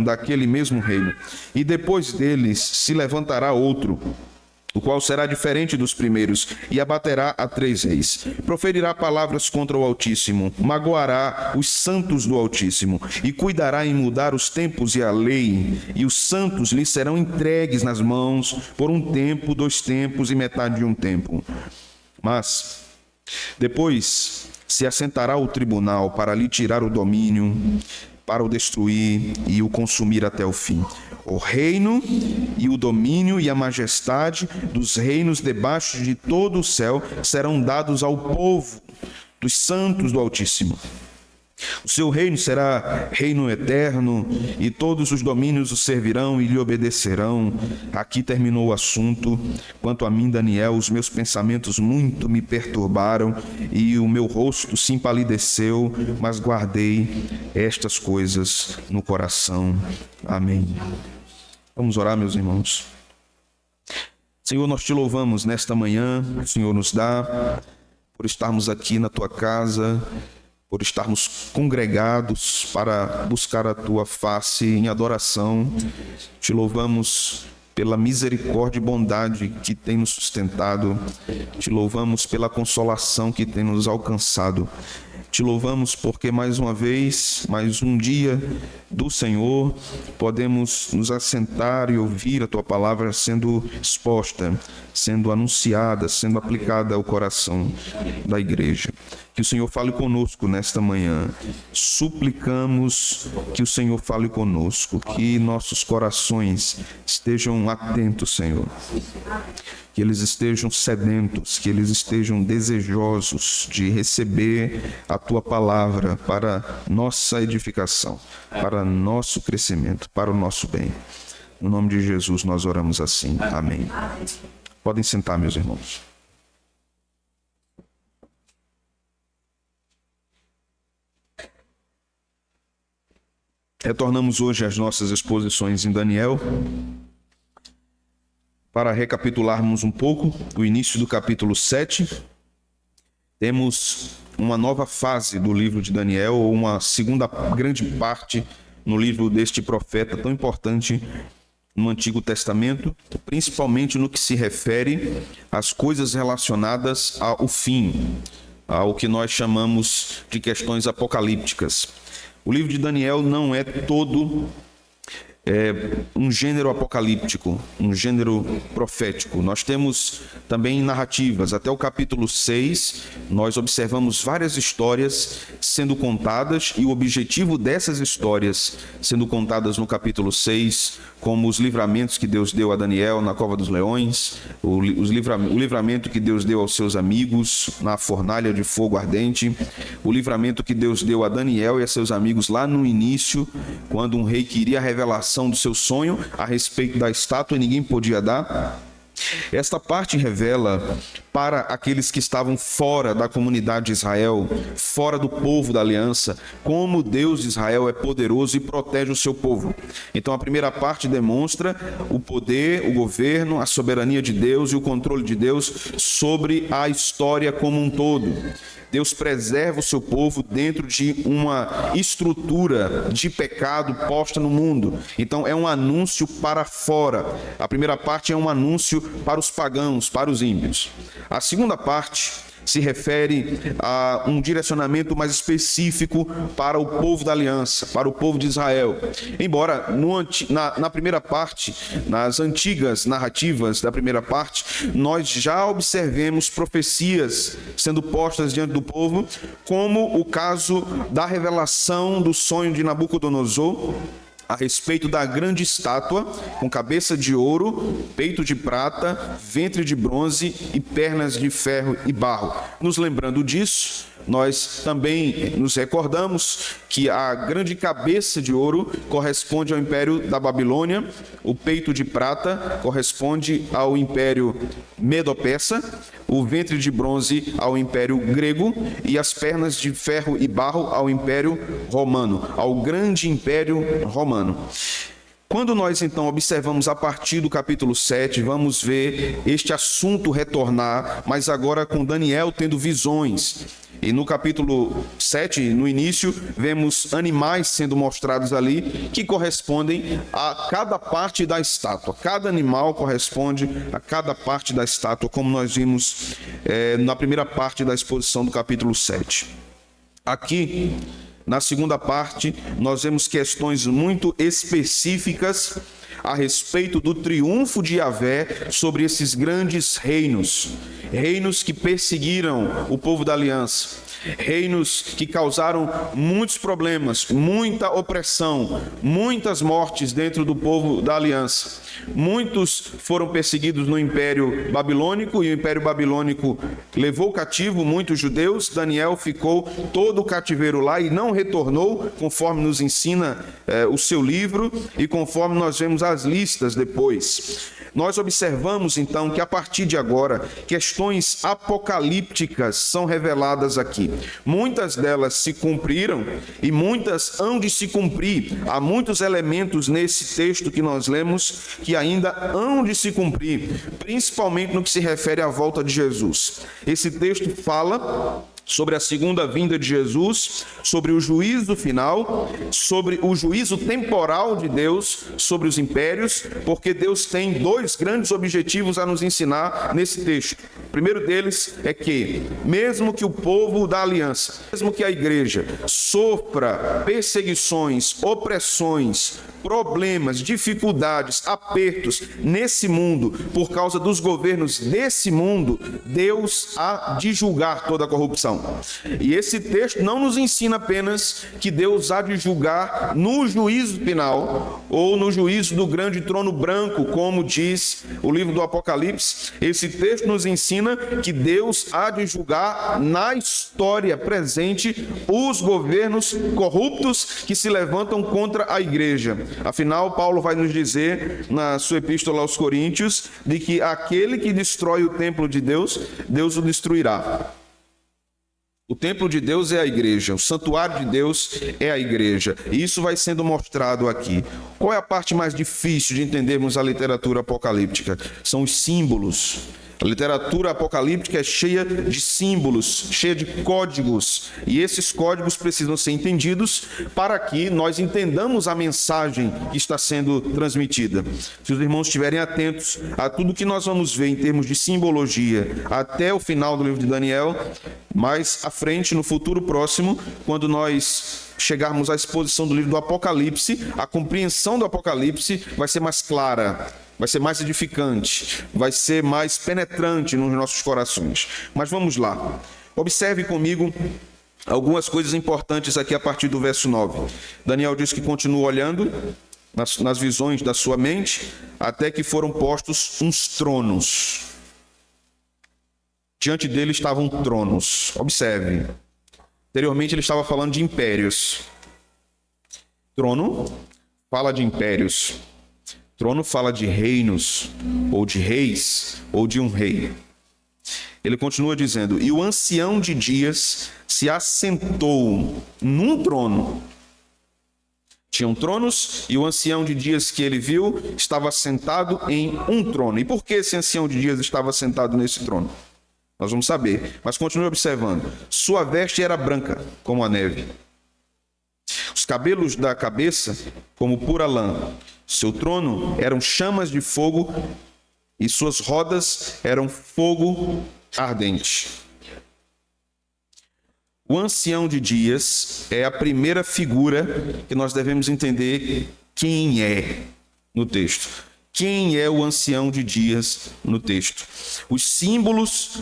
daquele mesmo reino, e depois deles se levantará outro, o qual será diferente dos primeiros, e abaterá a 3 reis. Proferirá palavras contra o Altíssimo, magoará os santos do Altíssimo, e cuidará em mudar os tempos e a lei, e os santos lhe serão entregues nas mãos por um tempo, 2 tempos e metade de um tempo. Mas depois se assentará o tribunal para lhe tirar o domínio, para o destruir e o consumir até o fim. O reino e o domínio e a majestade dos reinos debaixo de todo o céu serão dados ao povo dos santos do Altíssimo. O seu reino será reino eterno, e todos os domínios o servirão e lhe obedecerão. Aqui terminou o assunto. Quanto a mim, Daniel, os meus pensamentos muito me perturbaram, e o meu rosto se empalideceu, mas guardei estas coisas no coração. Amém. Vamos orar, meus irmãos. Senhor, nós te louvamos nesta manhã, o Senhor nos dá, por estarmos aqui na tua casa, por estarmos congregados para buscar a tua face em adoração. Te louvamos pela misericórdia e bondade que tem nos sustentado. Te louvamos pela consolação que tem nos alcançado. Te louvamos porque mais uma vez, mais um dia do Senhor, podemos nos assentar e ouvir a tua palavra sendo exposta, sendo anunciada, sendo aplicada ao coração da igreja. Que o Senhor fale conosco nesta manhã. Suplicamos que o Senhor fale conosco, que nossos corações estejam atentos, Senhor. Que eles estejam sedentos, que eles estejam desejosos de receber a tua palavra para nossa edificação, para nosso crescimento, para o nosso bem. No nome de Jesus nós oramos assim. Amém. Podem sentar, meus irmãos. Retornamos hoje às nossas exposições em Daniel, para recapitularmos um pouco o início do capítulo 7. Temos uma nova fase do livro de Daniel, ou uma segunda grande parte no livro deste profeta tão importante no Antigo Testamento, principalmente no que se refere às coisas relacionadas ao fim, ao que nós chamamos de questões apocalípticas. O livro de Daniel não é todo um gênero apocalíptico, um gênero profético. Nós temos também narrativas. Até o capítulo 6, nós observamos várias histórias sendo contadas, e o objetivo dessas histórias sendo contadas no capítulo 6, como os livramentos que Deus deu a Daniel na cova dos leões, o livramento que Deus deu aos seus amigos na fornalha de fogo ardente, o livramento que Deus deu a Daniel e a seus amigos lá no início, quando um rei queria a revelação do seu sonho a respeito da estátua e ninguém podia dar. Esta parte revela para aqueles que estavam fora da comunidade de Israel, fora do povo da aliança, como Deus de Israel é poderoso e protege o seu povo. Então a primeira parte demonstra o poder, o governo, a soberania de Deus e o controle de Deus sobre a história como um todo. Deus preserva o seu povo dentro de uma estrutura de pecado posta no mundo. Então é um anúncio para fora. A primeira parte é um anúncio para os pagãos, para os ímpios. A segunda parte se refere a um direcionamento mais específico para o povo da aliança, para o povo de Israel. Embora na primeira parte, nas antigas narrativas da primeira parte, nós já observemos profecias sendo postas diante do povo, como o caso da revelação do sonho de Nabucodonosor a respeito da grande estátua com cabeça de ouro, peito de prata, ventre de bronze e pernas de ferro e barro. Nos lembrando disso, nós também nos recordamos que a grande cabeça de ouro corresponde ao Império da Babilônia, o peito de prata corresponde ao Império Medo-Persa, o ventre de bronze ao Império Grego e as pernas de ferro e barro ao Império Romano, ao grande Império Romano. Quando nós, então, observamos a partir do capítulo 7, vamos ver este assunto retornar, mas agora com Daniel tendo visões. E no capítulo 7, no início, vemos animais sendo mostrados ali, que correspondem a cada parte da estátua. Cada animal corresponde a cada parte da estátua, como nós vimos na primeira parte da exposição do capítulo 7. Aqui, na segunda parte, nós vemos questões muito específicas a respeito do triunfo de Yahvé sobre esses grandes reinos que perseguiram o povo da aliança, reinos que causaram muitos problemas, muita opressão, muitas mortes dentro do povo da aliança. Muitos foram perseguidos no Império Babilônico, e o Império Babilônico levou cativo muitos judeus. Daniel ficou todo o cativeiro lá e não retornou, conforme nos ensina o seu livro e conforme nós vemos as listas depois. Nós observamos então que a partir de agora, questões apocalípticas são reveladas aqui. Muitas delas se cumpriram e muitas hão de se cumprir. Há muitos elementos nesse texto que nós lemos que ainda hão de se cumprir, principalmente no que se refere à volta de Jesus. Esse texto fala sobre a segunda vinda de Jesus, sobre o juízo final, sobre o juízo temporal de Deus sobre os impérios, porque Deus tem dois grandes objetivos a nos ensinar nesse texto. O primeiro deles é que, mesmo que o povo da aliança, mesmo que a igreja sofra perseguições, opressões, problemas, dificuldades, apertos nesse mundo, por causa dos governos desse mundo, Deus há de julgar toda a corrupção. E esse texto não nos ensina apenas que Deus há de julgar no juízo final, ou no juízo do grande trono branco, como diz o livro do Apocalipse. Esse texto nos ensina que Deus há de julgar na história presente os governos corruptos que se levantam contra a igreja. Afinal, Paulo vai nos dizer na sua epístola aos Coríntios de que aquele que destrói o templo de Deus, Deus o destruirá. O templo de Deus é a igreja, o santuário de Deus é a igreja. E isso vai sendo mostrado aqui. Qual é a parte mais difícil de entendermos a literatura apocalíptica? São os símbolos. A literatura apocalíptica é cheia de símbolos, cheia de códigos, e esses códigos precisam ser entendidos para que nós entendamos a mensagem que está sendo transmitida. Se os irmãos estiverem atentos a tudo que nós vamos ver em termos de simbologia até o final do livro de Daniel, mais à frente, no futuro próximo, quando nós chegarmos à exposição do livro do Apocalipse, a compreensão do Apocalipse vai ser mais clara, vai ser mais edificante, vai ser mais penetrante nos nossos corações. Mas vamos lá. Observe comigo algumas coisas importantes aqui a partir do verso 9. Daniel diz que continua olhando nas visões da sua mente, até que foram postos uns tronos. Diante dele estavam tronos. Observe. Anteriormente ele estava falando de impérios. Trono fala de impérios. Trono fala de reinos, ou de reis, ou de um rei. Ele continua dizendo: e o ancião de dias se assentou num trono. Tinham tronos, e o ancião de dias que ele viu estava sentado em um trono. E por que esse ancião de dias estava sentado nesse trono? Nós vamos saber, mas continue observando. Sua veste era branca, como a neve. Os cabelos da cabeça, como pura lã. Seu trono eram chamas de fogo e suas rodas eram fogo ardente. O ancião de dias é a primeira figura que nós devemos entender quem é no texto. Quem é o ancião de dias no texto? Os símbolos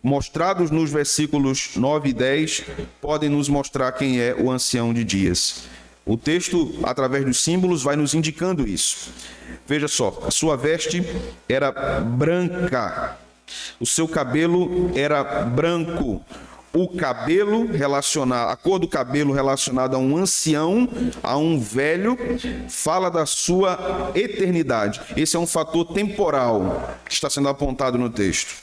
mostrados nos versículos 9 e 10 podem nos mostrar quem é o ancião de dias. O texto, através dos símbolos, vai nos indicando isso. Veja só, a sua veste era branca, o seu cabelo era branco. O cabelo relacionado, a cor do cabelo relacionada a um ancião, a um velho, fala da sua eternidade. Esse é um fator temporal que está sendo apontado no texto.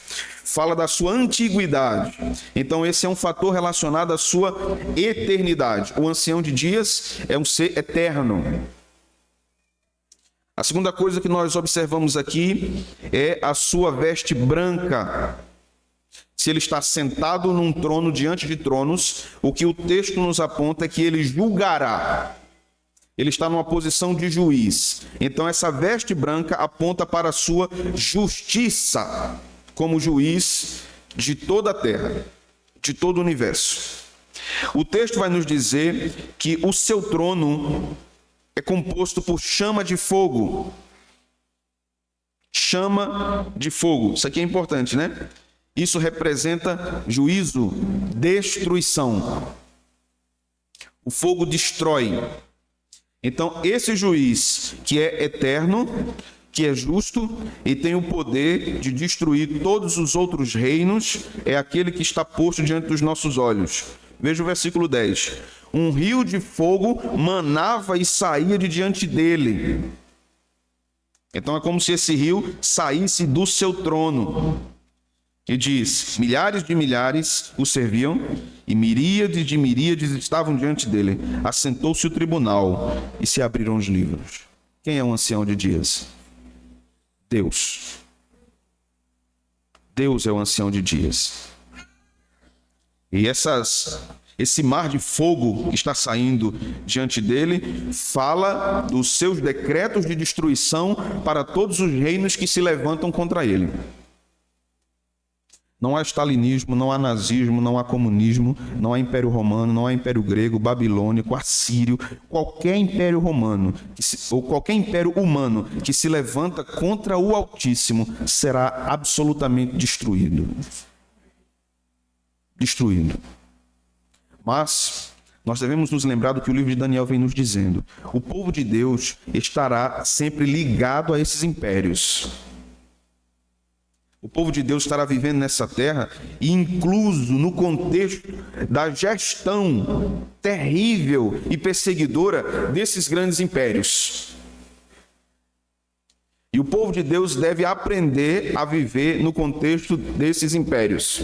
Fala da sua antiguidade. Então esse é um fator relacionado à sua eternidade. O ancião de dias é um ser eterno. A segunda coisa que nós observamos aqui é a sua veste branca. Se ele está sentado num trono diante de tronos, o que o texto nos aponta é que ele julgará. Ele está numa posição de juiz. Então essa veste branca aponta para a sua justiça como juiz de toda a terra, de todo o universo. O texto vai nos dizer que o seu trono é composto por chama de fogo. Chama de fogo. Isso aqui é importante, né? Isso representa juízo, destruição. O fogo destrói. Então, esse juiz que é eterno, que é justo e tem o poder de destruir todos os outros reinos, é aquele que está posto diante dos nossos olhos. Veja o versículo 10. Um rio de fogo manava e saía de diante dele. Então é como se esse rio saísse do seu trono. E diz, milhares de milhares o serviam e miríades de miríades estavam diante dele. Assentou-se o tribunal e se abriram os livros. Quem é o ancião de dias? Deus. Deus é o ancião de dias. E esse mar de fogo que está saindo diante dele fala dos seus decretos de destruição para todos os reinos que se levantam contra ele. Não há stalinismo, não há nazismo, não há comunismo, não há império romano, não há império grego, babilônico, assírio, qualquer império romano ou qualquer império humano que se levanta contra o Altíssimo será absolutamente destruído. Destruído. Mas nós devemos nos lembrar do que o livro de Daniel vem nos dizendo. O povo de Deus estará sempre ligado a esses impérios. O povo de Deus estará vivendo nessa terra e incluso no contexto da gestão terrível e perseguidora desses grandes impérios. E o povo de Deus deve aprender a viver no contexto desses impérios,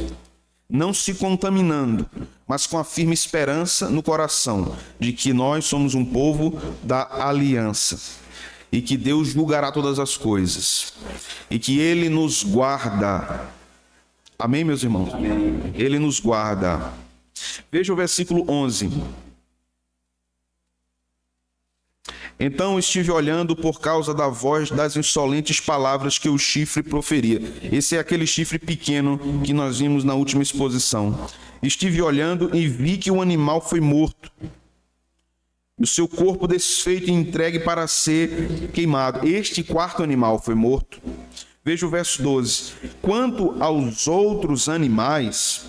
não se contaminando, mas com a firme esperança no coração de que nós somos um povo da aliança. E que Deus julgará todas as coisas. E que Ele nos guarda. Amém, meus irmãos? Amém. Ele nos guarda. Veja o versículo 11. Então estive olhando por causa da voz das insolentes palavras que o chifre proferia. Esse é aquele chifre pequeno que nós vimos na última exposição. Estive olhando e vi que o animal foi morto. O seu corpo desfeito e entregue para ser queimado. Este quarto animal foi morto. Veja o verso 12. Quanto aos outros animais,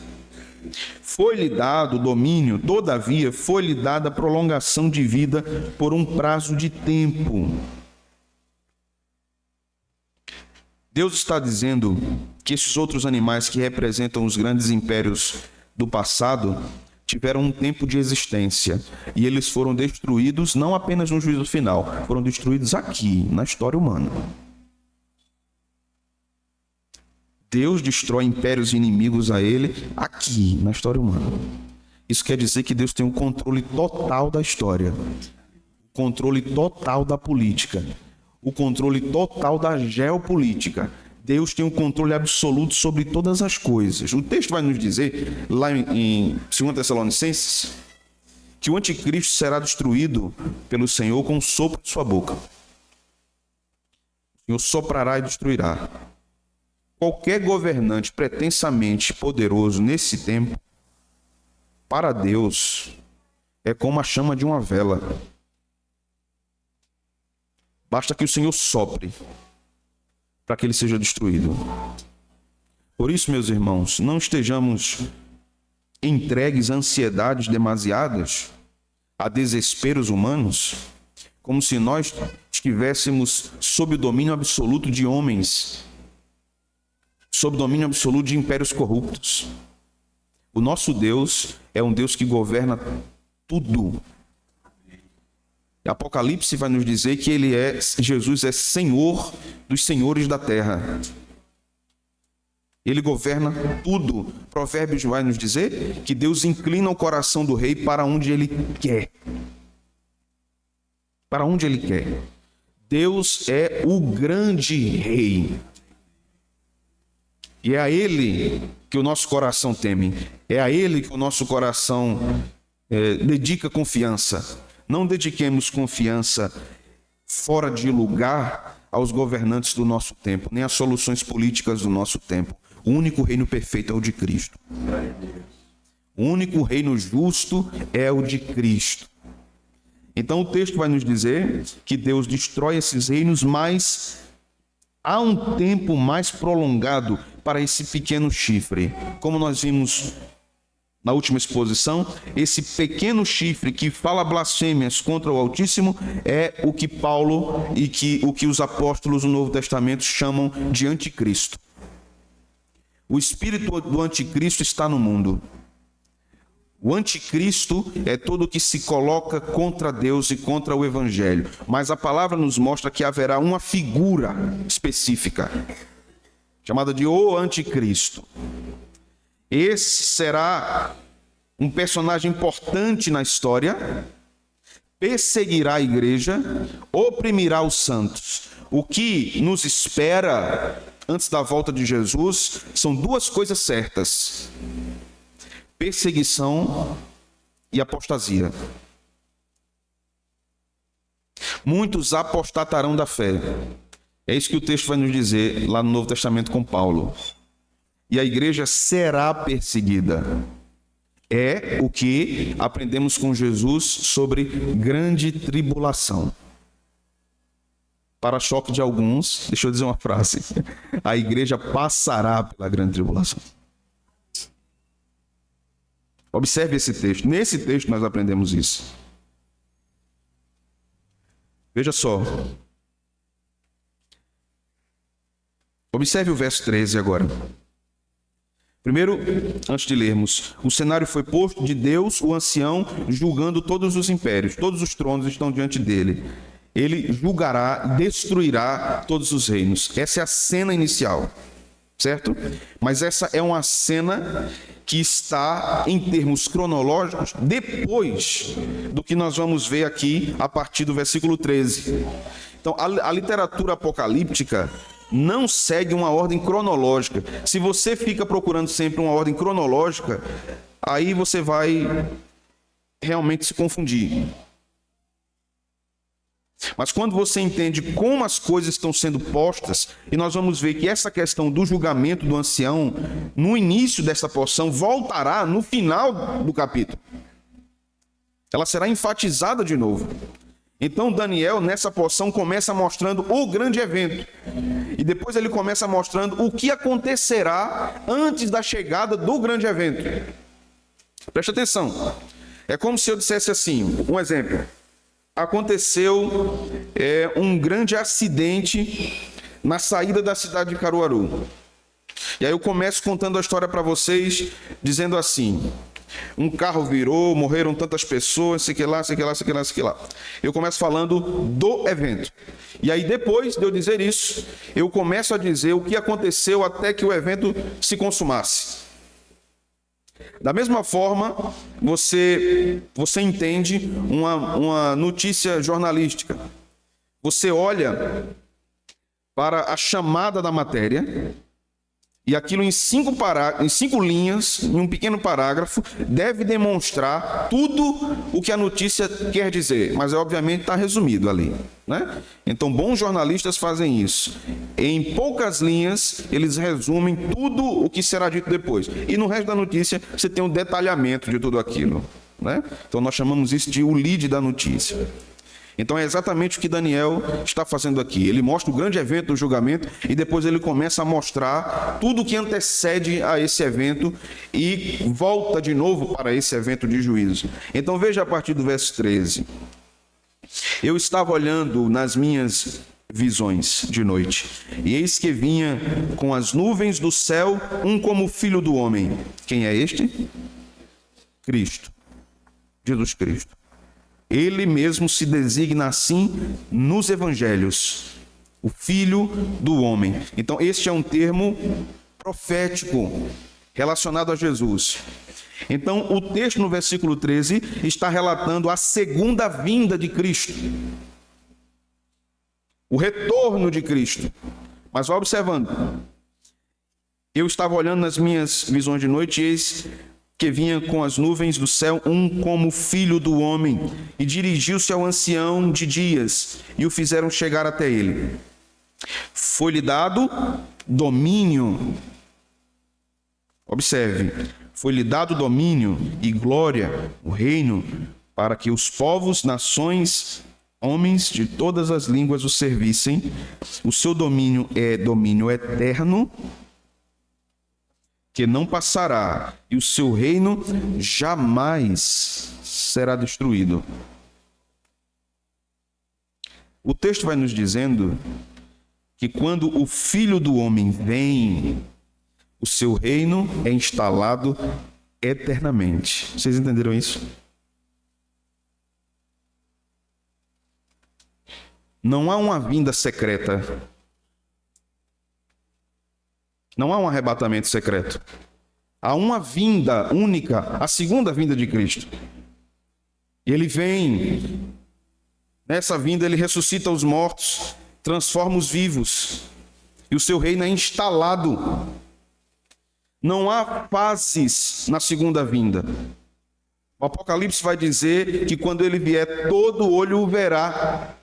foi-lhe dado domínio, todavia foi-lhe dada prolongação de vida por um prazo de tempo. Deus está dizendo que esses outros animais que representam os grandes impérios do passado tiveram um tempo de existência e eles foram destruídos não apenas no juízo final, foram destruídos aqui, na história humana. Deus destrói impérios inimigos a ele aqui, na história humana. Isso quer dizer que Deus tem um controle total da história, o controle total da política, o controle total da geopolítica. Deus tem um controle absoluto sobre todas as coisas. O texto vai nos dizer, lá em 2 Tessalonicenses, que o anticristo será destruído pelo Senhor com o sopro de sua boca. O Senhor soprará e destruirá. Qualquer governante pretensamente poderoso nesse tempo, para Deus, é como a chama de uma vela. Basta que o Senhor sopre para que ele seja destruído. Por isso, meus irmãos, não estejamos entregues a ansiedades demasiadas, a desesperos humanos, como se nós estivéssemos sob o domínio absoluto de homens, sob o domínio absoluto de impérios corruptos. O nosso Deus é um Deus que governa tudo. Apocalipse vai nos dizer que Jesus é Senhor dos senhores da terra. Ele governa tudo. Provérbios vai nos dizer que Deus inclina o coração do rei para onde ele quer. Para onde ele quer. Deus é o grande rei. E é a Ele que o nosso coração teme. É a Ele que o nosso coração dedica confiança. Não dediquemos confiança fora de lugar aos governantes do nosso tempo, nem às soluções políticas do nosso tempo. O único reino perfeito é o de Cristo. O único reino justo é o de Cristo. Então o texto vai nos dizer que Deus destrói esses reinos, mas há um tempo mais prolongado para esse pequeno chifre. Como nós vimos na última exposição, esse pequeno chifre que fala blasfêmias contra o Altíssimo é o que Paulo e o que os apóstolos do Novo Testamento chamam de anticristo. O espírito do anticristo está no mundo. O anticristo é todo que se coloca contra Deus e contra o Evangelho. Mas a palavra nos mostra que haverá uma figura específica, chamada de o anticristo. Esse será um personagem importante na história, perseguirá a igreja, oprimirá os santos. O que nos espera antes da volta de Jesus são duas coisas certas: perseguição e apostasia. Muitos apostatarão da fé. É isso que o texto vai nos dizer lá no Novo Testamento com Paulo. E a igreja será perseguida. É o que aprendemos com Jesus sobre grande tribulação. Para choque de alguns, deixa eu dizer uma frase: a igreja passará pela grande tribulação. Observe esse texto. Nesse texto nós aprendemos isso. Veja só. Observe o verso 13 agora. Primeiro, antes de lermos, o cenário foi posto de Deus, o ancião, julgando todos os impérios. Todos os tronos estão diante dele. Ele julgará, destruirá todos os reinos. Essa é a cena inicial, certo? Mas essa é uma cena que está, em termos cronológicos, depois do que nós vamos ver aqui a partir do versículo 13. Então, a literatura apocalíptica não segue uma ordem cronológica. Se você fica procurando sempre uma ordem cronológica, aí você vai realmente se confundir. Mas quando você entende como as coisas estão sendo postas, e nós vamos ver que essa questão do julgamento do ancião, no início dessa porção, voltará no final do capítulo. Ela será enfatizada de novo. Então Daniel, nessa porção, começa mostrando o grande evento. E depois ele começa mostrando o que acontecerá antes da chegada do grande evento. Preste atenção. É como se eu dissesse assim, um exemplo. Aconteceu um grande acidente na saída da cidade de Caruaru. E aí eu começo contando a história para vocês, dizendo assim: um carro virou, morreram tantas pessoas, sei que lá. Eu começo falando do evento. E aí depois de eu dizer isso, eu começo a dizer o que aconteceu até que o evento se consumasse. Da mesma forma, você entende uma notícia jornalística. Você olha para a chamada da matéria e aquilo em 5 linhas, em um pequeno parágrafo, deve demonstrar tudo o que a notícia quer dizer. Mas obviamente está resumido ali, né? Então bons jornalistas fazem isso. Em poucas linhas, eles resumem tudo o que será dito depois. E no resto da notícia, você tem um detalhamento de tudo aquilo, né? Então nós chamamos isso de o lead da notícia. Então é exatamente o que Daniel está fazendo aqui. Ele mostra o grande evento do julgamento e depois ele começa a mostrar tudo o que antecede a esse evento e volta de novo para esse evento de juízo. Então veja a partir do verso 13. Eu estava olhando nas minhas visões de noite, e eis que vinha com as nuvens do céu um como filho do homem. Quem é este? Cristo. Jesus Cristo. Ele mesmo se designa assim nos evangelhos, o Filho do Homem. Então, este é um termo profético relacionado a Jesus. Então, o texto no versículo 13 está relatando a segunda vinda de Cristo. o retorno de Cristo. Mas vai observando. Eu estava olhando nas minhas visões de noite e eis que vinha com as nuvens do céu um como filho do homem, e dirigiu-se ao ancião de dias, e o fizeram chegar até ele. Foi-lhe dado domínio. Observe, foi-lhe dado domínio e glória, o reino, para que os povos, nações, homens de todas as línguas o servissem. O seu domínio é domínio eterno, que não passará, e o seu reino jamais será destruído. O texto vai nos dizendo que quando o Filho do Homem vem, o seu reino é instalado eternamente. Vocês entenderam isso? Não há uma vinda secreta. Não há um arrebatamento secreto. Há uma vinda única, a segunda vinda de Cristo. Ele vem, nessa vinda ele ressuscita os mortos, transforma os vivos, e o seu reino é instalado. Não há fases na segunda vinda. O Apocalipse vai dizer que quando ele vier, todo olho o verá.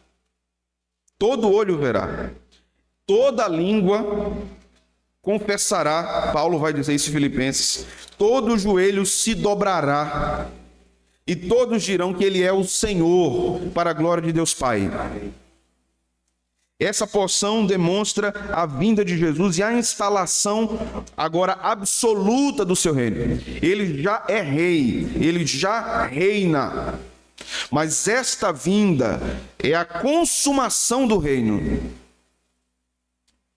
Todo olho o verá. Toda língua confessará, Paulo vai dizer isso em Filipenses, todo joelho se dobrará, e todos dirão que ele é o Senhor, para a glória de Deus Pai. Essa porção demonstra a vinda de Jesus e a instalação agora absoluta do seu reino. Ele já é rei, ele já reina. Mas esta vinda é a consumação do reino.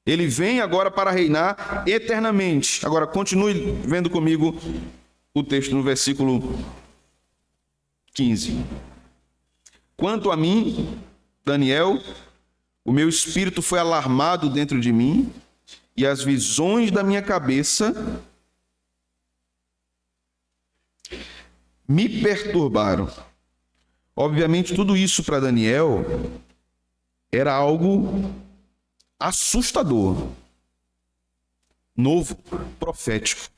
Ele vem agora para reinar eternamente. Agora, continue vendo comigo o texto no versículo 15. Quanto a mim, Daniel, o meu espírito foi alarmado dentro de mim, e as visões da minha cabeça me perturbaram. Obviamente, tudo isso para Daniel era algo assustador, novo, profético.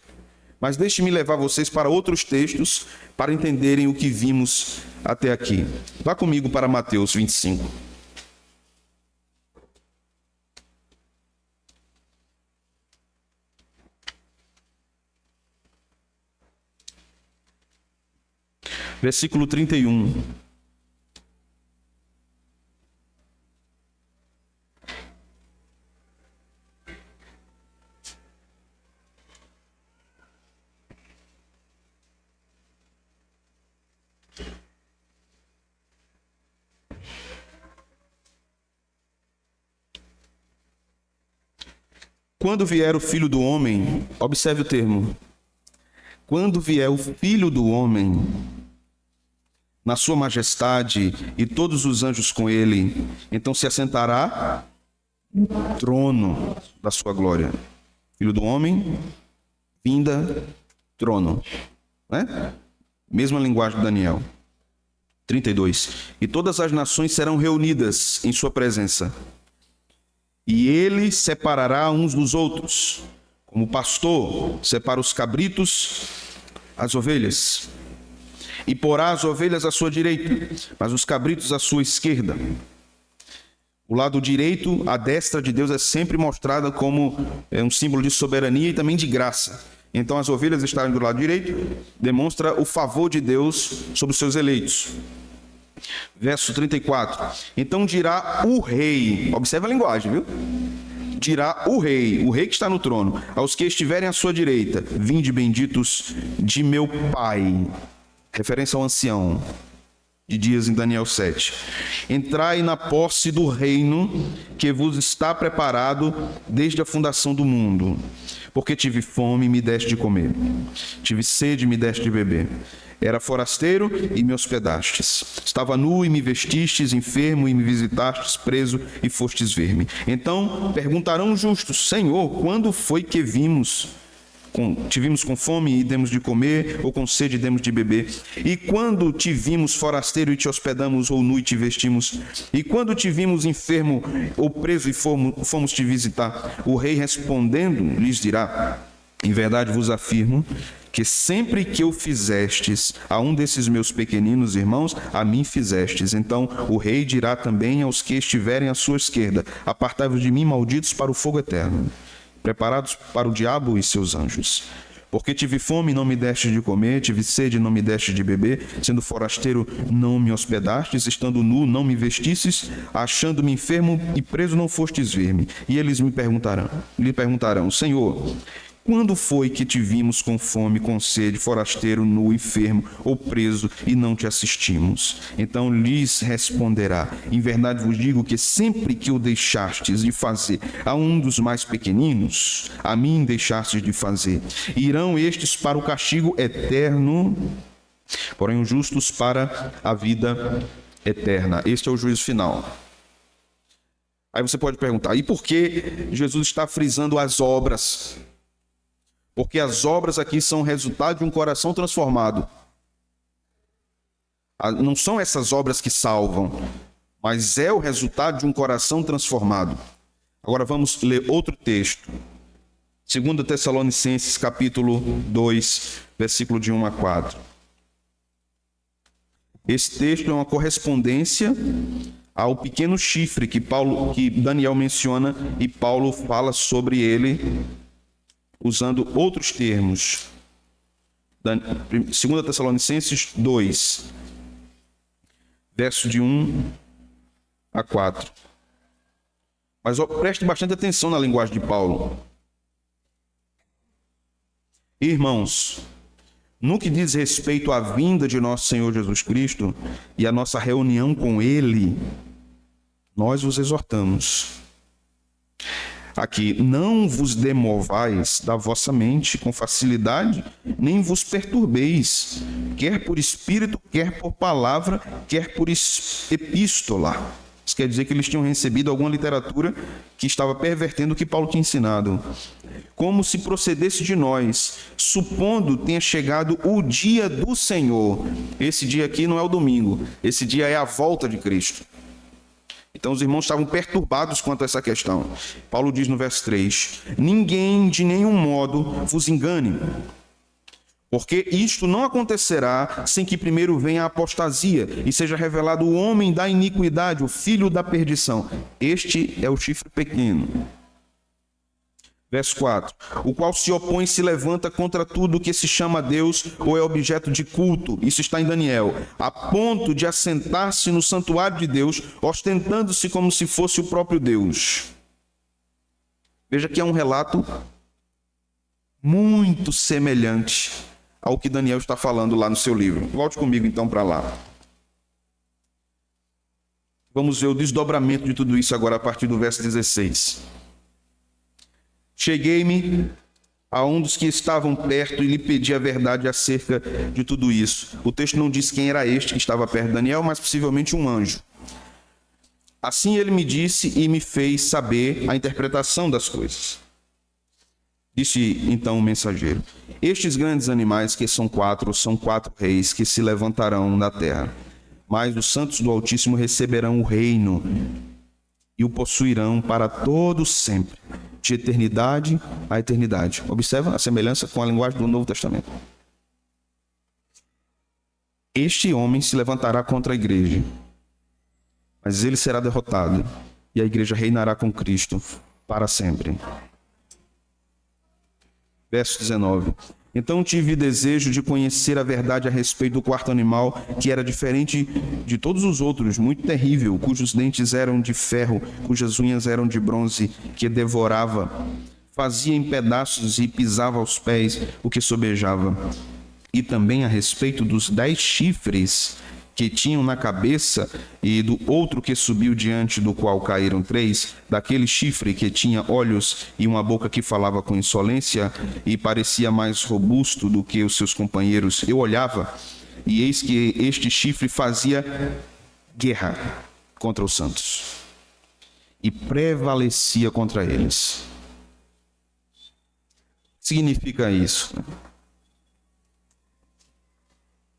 Mas deixe-me levar vocês para outros textos para entenderem o que vimos até aqui. Vá comigo para Mateus 25. Versículo 31. Quando vier o Filho do Homem, observe o termo, quando vier o Filho do Homem, na sua majestade, e todos os anjos com ele, então se assentará no trono da sua glória. Filho do Homem, vinda, trono. Né? Mesma linguagem de Daniel. 32. E todas as nações serão reunidas em sua presença. E ele separará uns dos outros, como o pastor separa os cabritos, as ovelhas. E porá as ovelhas à sua direita, mas os cabritos à sua esquerda. O lado direito, a destra de Deus, é sempre mostrada como um símbolo de soberania e também de graça. Então, as ovelhas estarem do lado direito demonstra o favor de Deus sobre os seus eleitos. Verso 34. Então dirá o rei, observa a linguagem, viu? Dirá o rei que está no trono, aos que estiverem à sua direita: vinde benditos de meu Pai. Referência ao ancião de dias em Daniel 7. Entrai na posse do reino que vos está preparado desde a fundação do mundo. Porque tive fome e me deste de comer, tive sede e me deste de beber. Era forasteiro e me hospedastes. Estava nu e me vestistes, enfermo e me visitastes, preso e fostes ver-me. Então perguntarão os justos: Senhor, quando foi que vimos tivemos com fome e demos de comer, ou com sede e demos de beber? E quando te vimos forasteiro e te hospedamos, ou nu e te vestimos? E quando te vimos enfermo ou preso e fomos te visitar? O rei respondendo lhes dirá: em verdade vos afirmo que sempre que o fizestes a um desses meus pequeninos irmãos, a mim fizestes. Então o rei dirá também aos que estiverem à sua esquerda: apartai-vos de mim, malditos, para o fogo eterno, preparados para o diabo e seus anjos. Porque tive fome e não me deste de comer, tive sede e não me deste de beber, sendo forasteiro não me hospedastes, estando nu não me vestistes, achando-me enfermo e preso não fostes ver-me. E eles lhe perguntarão: Senhor, quando foi que te vimos com fome, com sede, forasteiro, nu, enfermo ou preso e não te assistimos? Então lhes responderá: em verdade vos digo que sempre que o deixastes de fazer a um dos mais pequeninos, a mim deixastes de fazer. Irão estes para o castigo eterno, porém os justos para a vida eterna. Este é o juízo final. Aí você pode perguntar: e por que Jesus está frisando as obras? Porque as obras aqui são resultado de um coração transformado. Não são essas obras que salvam, mas é o resultado de um coração transformado. Agora vamos ler outro texto. 2 Tessalonicenses, capítulo 2, versículo de 1 a 4. Esse texto é uma correspondência ao pequeno chifre que Daniel menciona, e Paulo fala sobre ele usando outros termos. 2 Tessalonicenses 2, verso de 1 a 4. Mas preste bastante atenção na linguagem de Paulo. Irmãos, no que diz respeito à vinda de nosso Senhor Jesus Cristo e à nossa reunião com Ele, nós vos exortamos aqui: não vos demovais da vossa mente com facilidade, nem vos perturbeis, quer por espírito, quer por palavra, quer por epístola. Isso quer dizer que eles tinham recebido alguma literatura que estava pervertendo o que Paulo tinha ensinado. Como se procedesse de nós, supondo tenha chegado o dia do Senhor. Esse dia aqui não é o domingo, esse dia é a volta de Cristo. Então os irmãos estavam perturbados quanto a essa questão. Paulo diz no verso 3: ninguém de nenhum modo vos engane, porque isto não acontecerá sem que primeiro venha a apostasia e seja revelado o homem da iniquidade, o filho da perdição. Este é o chifre pequeno. Verso 4: o qual se opõe e se levanta contra tudo que se chama Deus ou é objeto de culto. Isso está em Daniel. A ponto de assentar-se no santuário de Deus, ostentando-se como se fosse o próprio Deus. Veja que é um relato muito semelhante ao que Daniel está falando lá no seu livro. Volte comigo então para lá. Vamos ver o desdobramento de tudo isso agora a partir do verso 16. Cheguei-me a um dos que estavam perto e lhe pedi a verdade acerca de tudo isso. O texto não diz quem era este que estava perto de Daniel, mas possivelmente um anjo. Assim ele me disse e me fez saber a interpretação das coisas. Disse então o mensageiro: estes grandes animais que são quatro reis que se levantarão da terra. Mas os santos do Altíssimo receberão o reino e o possuirão para todo sempre, de eternidade a eternidade. Observa a semelhança com a linguagem do Novo Testamento. Este homem se levantará contra a igreja, mas ele será derrotado, e a igreja reinará com Cristo para sempre. Verso 19. Então tive desejo de conhecer a verdade a respeito do quarto animal, que era diferente de todos os outros, muito terrível, cujos dentes eram de ferro, cujas unhas eram de bronze, que devorava, fazia em pedaços e pisava aos pés o que sobejava. E também a respeito dos 10 chifres que tinham na cabeça, e do outro que subiu diante do qual caíram 3, daquele chifre que tinha olhos e uma boca que falava com insolência e parecia mais robusto do que os seus companheiros. Eu olhava, e eis que este chifre fazia guerra contra os santos e prevalecia contra eles. significa isso?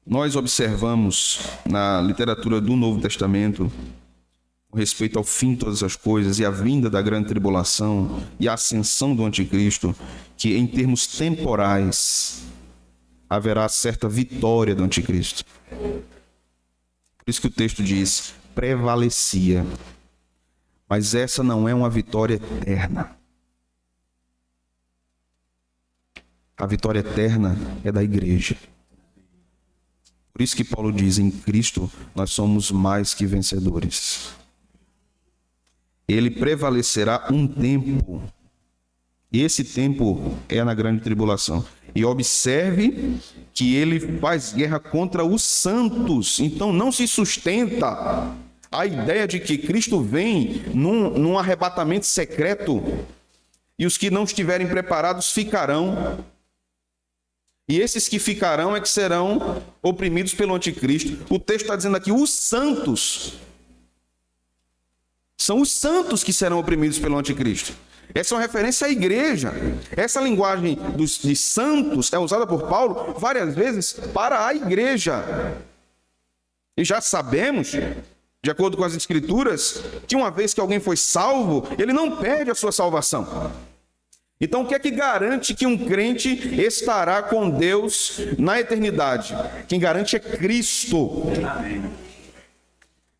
Nós observamos na literatura do Novo Testamento, com respeito ao fim de todas as coisas e a vinda da grande tribulação e a ascensão do anticristo, que em termos temporais haverá certa vitória do anticristo. Por isso que o texto diz, prevalecia. Mas essa não é uma vitória eterna. A vitória eterna é da igreja. Por isso que Paulo diz, em Cristo nós somos mais que vencedores. Ele prevalecerá um tempo. E esse tempo é na grande tribulação. E observe que ele faz guerra contra os santos. Então não se sustenta a ideia de que Cristo vem num arrebatamento secreto e os que não estiverem preparados ficarão. E esses que ficarão é que serão oprimidos pelo anticristo. O texto está dizendo aqui, os santos. São os santos que serão oprimidos pelo anticristo. Essa é uma referência à igreja. Essa linguagem de santos é usada por Paulo várias vezes para a igreja. E já sabemos, de acordo com as Escrituras, que uma vez que alguém foi salvo, ele não perde a sua salvação. Então, o que é que garante que um crente estará com Deus na eternidade? Quem garante é Cristo.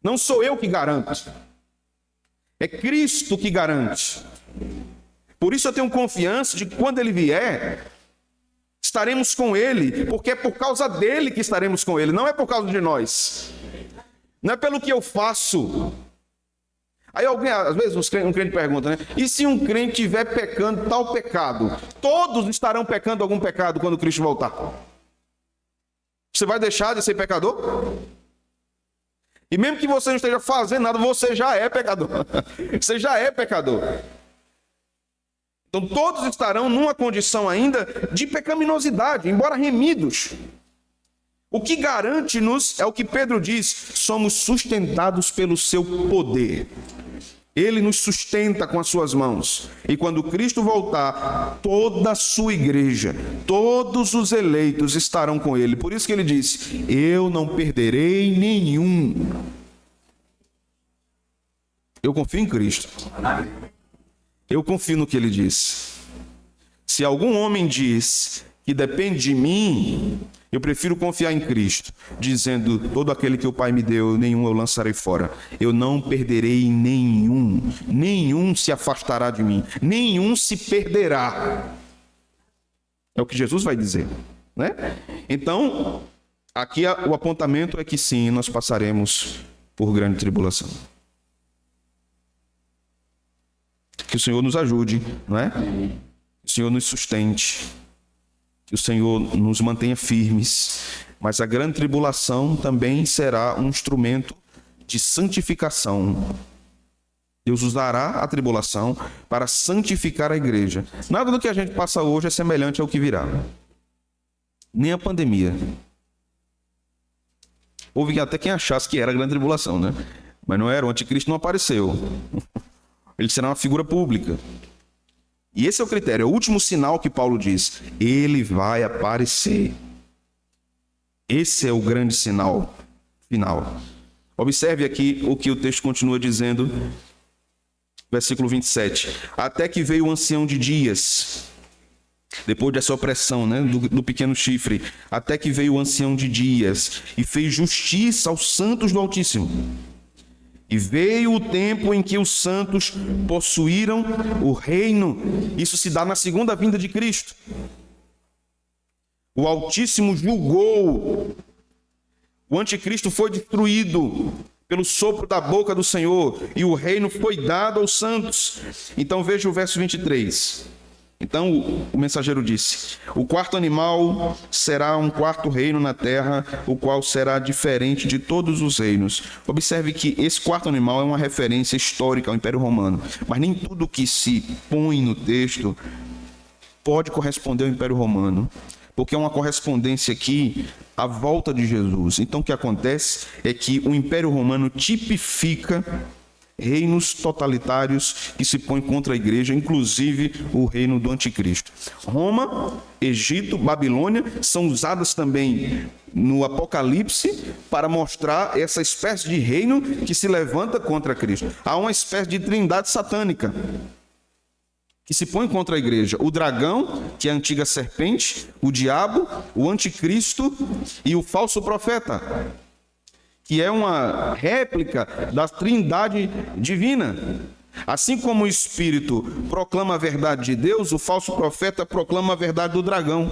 Não sou eu que garanto. É Cristo que garante. Por isso eu tenho confiança de que quando Ele vier, estaremos com Ele, porque é por causa dEle que estaremos com Ele, não é por causa de nós. Não é pelo que eu faço. Aí alguém, às vezes um crente pergunta, né? E se um crente estiver pecando tal pecado? Todos estarão pecando algum pecado quando Cristo voltar. Você vai deixar de ser pecador? E mesmo que você não esteja fazendo nada, você já é pecador. Você já é pecador. Então todos estarão numa condição ainda de pecaminosidade, embora remidos. O que garante-nos é o que Pedro diz, somos sustentados pelo seu poder. Ele nos sustenta com as suas mãos. E quando Cristo voltar, toda a sua igreja, todos os eleitos estarão com ele. Por isso que ele disse, eu não perderei nenhum. Eu confio em Cristo. Eu confio no que ele disse. Se algum homem diz que depende de mim, eu prefiro confiar em Cristo, dizendo, todo aquele que o Pai me deu, nenhum eu lançarei fora. Eu não perderei nenhum, nenhum se afastará de mim, nenhum se perderá. É o que Jesus vai dizer, né? Então, aqui o apontamento é que sim, nós passaremos por grande tribulação. Que o Senhor nos ajude, não é? Que o Senhor nos sustente. Que o Senhor nos mantenha firmes, mas a grande tribulação também será um instrumento de santificação. Deus usará a tribulação para santificar a igreja. Nada do que a gente passa hoje é semelhante ao que virá. Nem a pandemia. Houve até quem achasse que era a grande tribulação, né? Mas não era, o anticristo não apareceu. Ele será uma figura pública. E esse é o critério, é o último sinal que Paulo diz. Ele vai aparecer. Esse é o grande sinal final. Observe aqui o que o texto continua dizendo, versículo 27. Até que veio o ancião de dias, depois dessa opressão, né, do pequeno chifre, até que veio o ancião de dias e fez justiça aos santos do Altíssimo. E veio o tempo em que os santos possuíram o reino. Isso se dá na segunda vinda de Cristo. O Altíssimo julgou. O anticristo foi destruído pelo sopro da boca do Senhor. E o reino foi dado aos santos. Então veja o verso 23. Então o mensageiro disse, o quarto animal será um quarto reino na terra, o qual será diferente de todos os reinos. Observe que esse quarto animal é uma referência histórica ao Império Romano, mas nem tudo que se põe no texto pode corresponder ao Império Romano, porque é uma correspondência aqui à volta de Jesus. Então o que acontece é que o Império Romano tipifica reinos totalitários que se põem contra a igreja, inclusive o reino do anticristo. Roma, Egito, Babilônia são usadas também no Apocalipse para mostrar essa espécie de reino que se levanta contra Cristo. Há uma espécie de trindade satânica que se põe contra a igreja. O dragão, que é a antiga serpente, o diabo, o anticristo e o falso profeta, que é uma réplica da trindade divina. Assim como o Espírito proclama a verdade de Deus, o falso profeta proclama a verdade do dragão.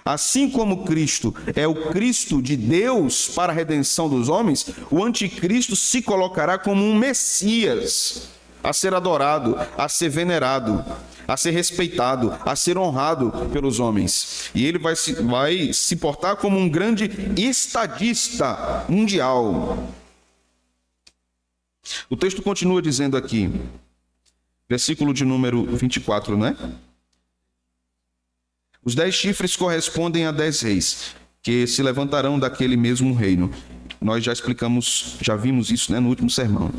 Assim como Cristo é o Cristo de Deus para a redenção dos homens, o anticristo se colocará como um Messias a ser adorado, a ser venerado, a ser respeitado, a ser honrado pelos homens. E ele vai se portar como um grande estadista mundial. O texto continua dizendo aqui, versículo de número 24, né? Os 10 chifres correspondem a 10 reis, que se levantarão daquele mesmo reino. Nós já explicamos, já vimos isso, né, no último sermão.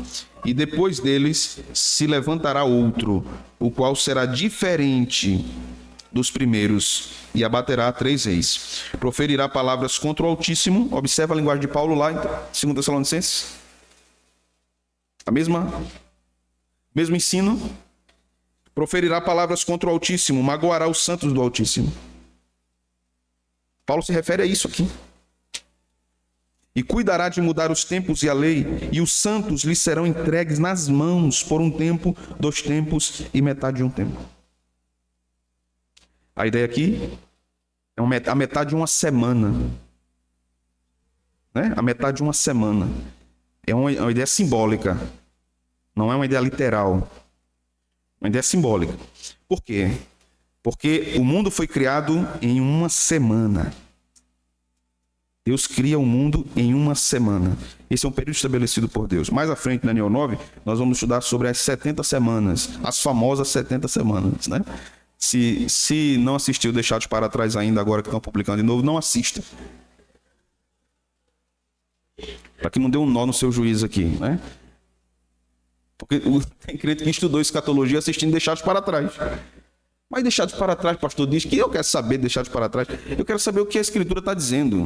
E depois deles se levantará outro, o qual será diferente dos primeiros, e abaterá 3 reis. Proferirá palavras contra o Altíssimo. Observa a linguagem de Paulo lá em 2 Tessalonicenses. Mesmo ensino. Proferirá palavras contra o Altíssimo, magoará os santos do Altíssimo. Paulo se refere a isso aqui. E cuidará de mudar os tempos e a lei, e os santos lhe serão entregues nas mãos por um tempo, 2 tempos e metade de um tempo. A ideia aqui é a metade de uma semana. Né? A metade de uma semana. É uma ideia simbólica. Não é uma ideia literal. Uma ideia simbólica. Por quê? Porque o mundo foi criado em uma semana. Deus cria o mundo em uma semana. Esse é um período estabelecido por Deus. Mais à frente, em Daniel 9, nós vamos estudar sobre as 70 semanas. As famosas 70 semanas, né? Se não assistiu Deixados para Trás ainda, agora que estão publicando de novo, não assista. Para que não dê um nó no seu juízo aqui, né? Porque tem crente que estudou escatologia assistindo Deixados para Trás. Mas Deixados para Trás, pastor, diz que eu quero saber Deixados para Trás. Eu quero saber o que a Escritura está dizendo.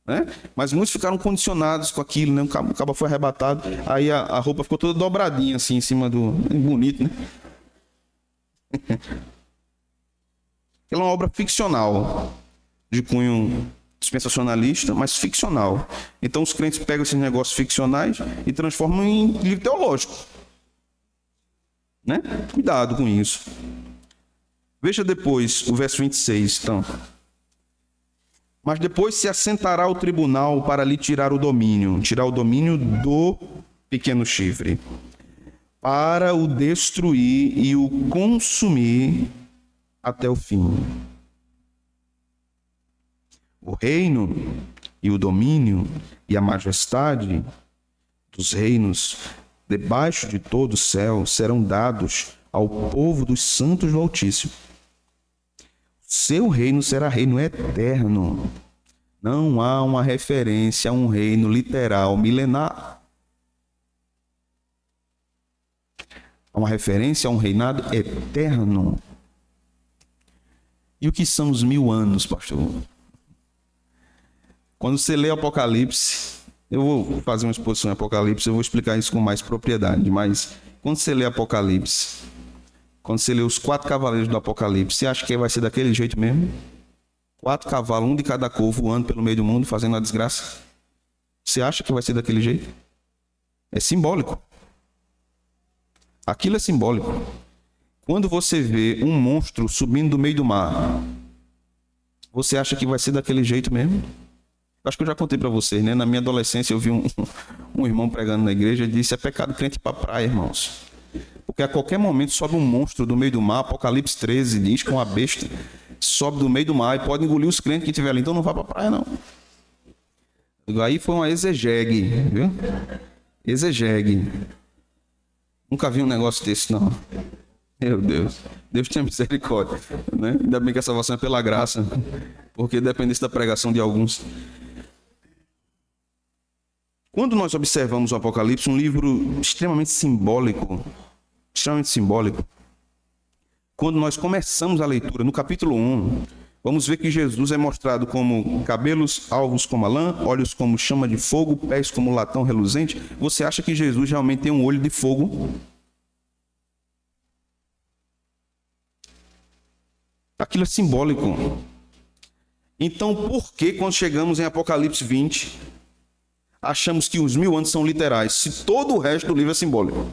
Né? Mas muitos ficaram condicionados com aquilo, né? O cabo foi arrebatado, aí a roupa ficou toda dobradinha assim em cima do... Bonito, né? Ela é uma obra ficcional, de cunho dispensacionalista, mas ficcional. Então os crentes pegam esses negócios ficcionais e transformam em livro teológico. Né? Cuidado com isso. Veja depois o verso 26, então. Mas depois se assentará o tribunal para lhe tirar o domínio do pequeno chifre, para o destruir e o consumir até o fim. O reino e o domínio e a majestade dos reinos debaixo de todo o céu serão dados ao povo dos santos do Altíssimo. Seu reino será reino eterno. Não há uma referência a um reino literal milenar. Há uma referência a um reinado eterno. E o que são os 1000 anos, pastor? Quando você lê Apocalipse, eu vou fazer uma exposição em Apocalipse, eu vou explicar isso com mais propriedade, mas quando você lê Apocalipse, quando você lê os 4 cavaleiros do Apocalipse, você acha que vai ser daquele jeito mesmo? 4 cavalos, um de cada cor, voando pelo meio do mundo, fazendo a desgraça. Você acha que vai ser daquele jeito? É simbólico. Aquilo é simbólico. Quando você vê um monstro subindo do meio do mar, você acha que vai ser daquele jeito mesmo? Acho que eu já contei para vocês, né? Na minha adolescência eu vi um irmão pregando na igreja e disse: é pecado crente ir para a praia, irmãos. Porque a qualquer momento sobe um monstro do meio do mar. Apocalipse 13 diz que uma besta sobe do meio do mar e pode engolir os crentes que estiver ali. Então não vá para a praia, não. Aí foi uma exegegue, viu? Exegegue. Nunca vi um negócio desse, não. Meu Deus. Deus tenha misericórdia. Né? Ainda bem que a salvação é pela graça. Porque dependesse da pregação de alguns. Quando nós observamos o Apocalipse, um livro extremamente simbólico, quando nós começamos a leitura, no capítulo 1, vamos ver que Jesus é mostrado como cabelos alvos como a lã, olhos como chama de fogo, pés como latão reluzente. Você acha que Jesus realmente tem um olho de fogo? Aquilo é simbólico. Então, por que quando chegamos em Apocalipse 20, achamos que os 1000 anos são literais, se todo o resto do livro é simbólico?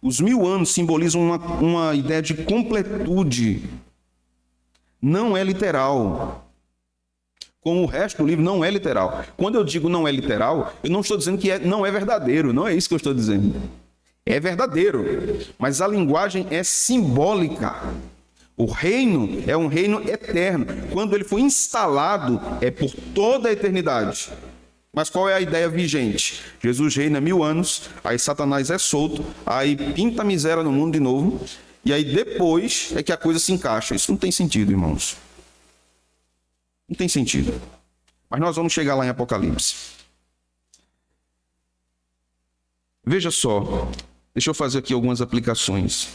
Os 1000 anos simbolizam uma ideia de completude. Não é literal. Como o resto do livro não é literal. Quando eu digo não é literal, eu não estou dizendo que não é verdadeiro. Não é isso que eu estou dizendo. É verdadeiro. Mas a linguagem é simbólica. O reino é um reino eterno. Quando ele foi instalado, é por toda a eternidade. Mas qual é a ideia vigente? Jesus reina 1000 anos, aí Satanás é solto, aí pinta a miséria no mundo de novo, e aí depois é que a coisa se encaixa. Isso não tem sentido, irmãos. Não tem sentido. Mas nós vamos chegar lá em Apocalipse. Veja só, deixa eu fazer aqui algumas aplicações.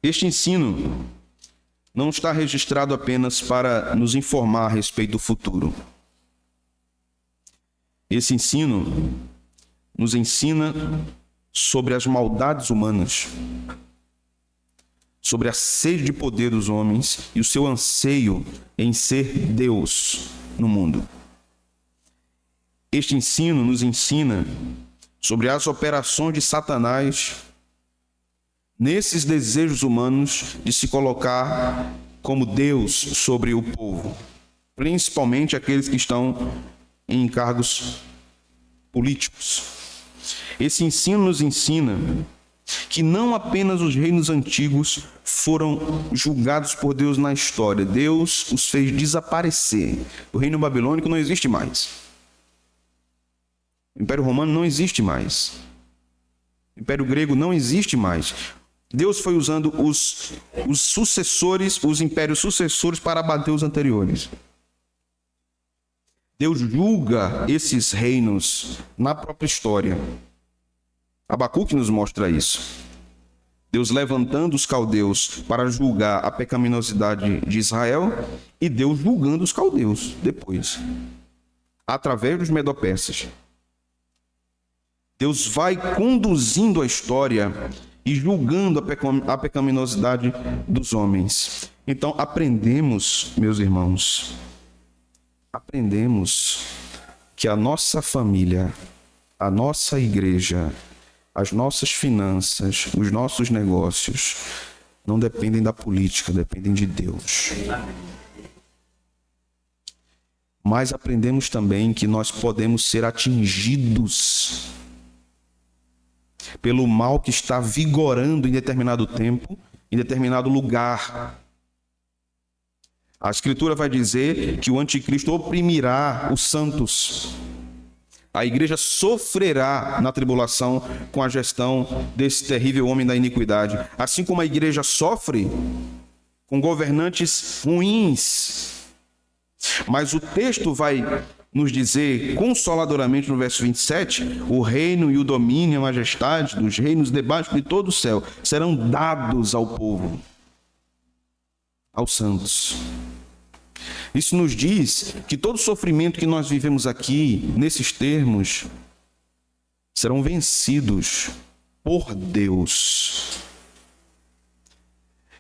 Este ensino não está registrado apenas para nos informar a respeito do futuro. Esse ensino nos ensina sobre as maldades humanas, sobre a sede de poder dos homens e o seu anseio em ser Deus no mundo. Este ensino nos ensina sobre as operações de Satanás nesses desejos humanos de se colocar como Deus sobre o povo, principalmente aqueles que estão em cargos políticos. Esse ensino nos ensina que não apenas os reinos antigos foram julgados por Deus na história, Deus os fez desaparecer. O reino babilônico não existe mais. O Império Romano não existe mais. O Império Grego não existe mais. Deus foi usando os sucessores, os impérios sucessores para abater os anteriores. Deus julga esses reinos na própria história. Abacuque nos mostra isso. Deus levantando os caldeus para julgar a pecaminosidade de Israel e Deus julgando os caldeus depois, através dos medo-persas. Deus vai conduzindo a história e julgando a pecaminosidade dos homens. Então, aprendemos, meus irmãos, que a nossa família, a nossa igreja, as nossas finanças, os nossos negócios, não dependem da política, dependem de Deus. Mas aprendemos também que nós podemos ser atingidos pelo mal que está vigorando em determinado tempo, em determinado lugar. A Escritura vai dizer que o anticristo oprimirá os santos. A igreja sofrerá na tribulação com a gestão desse terrível homem da iniquidade. Assim como a igreja sofre com governantes ruins. Mas o texto vai nos dizer consoladoramente no verso 27, o reino e o domínio e a majestade dos reinos debaixo de todo o céu serão dados ao povo, aos santos. Isso nos diz que todo sofrimento que nós vivemos aqui, nesses termos, serão vencidos por Deus.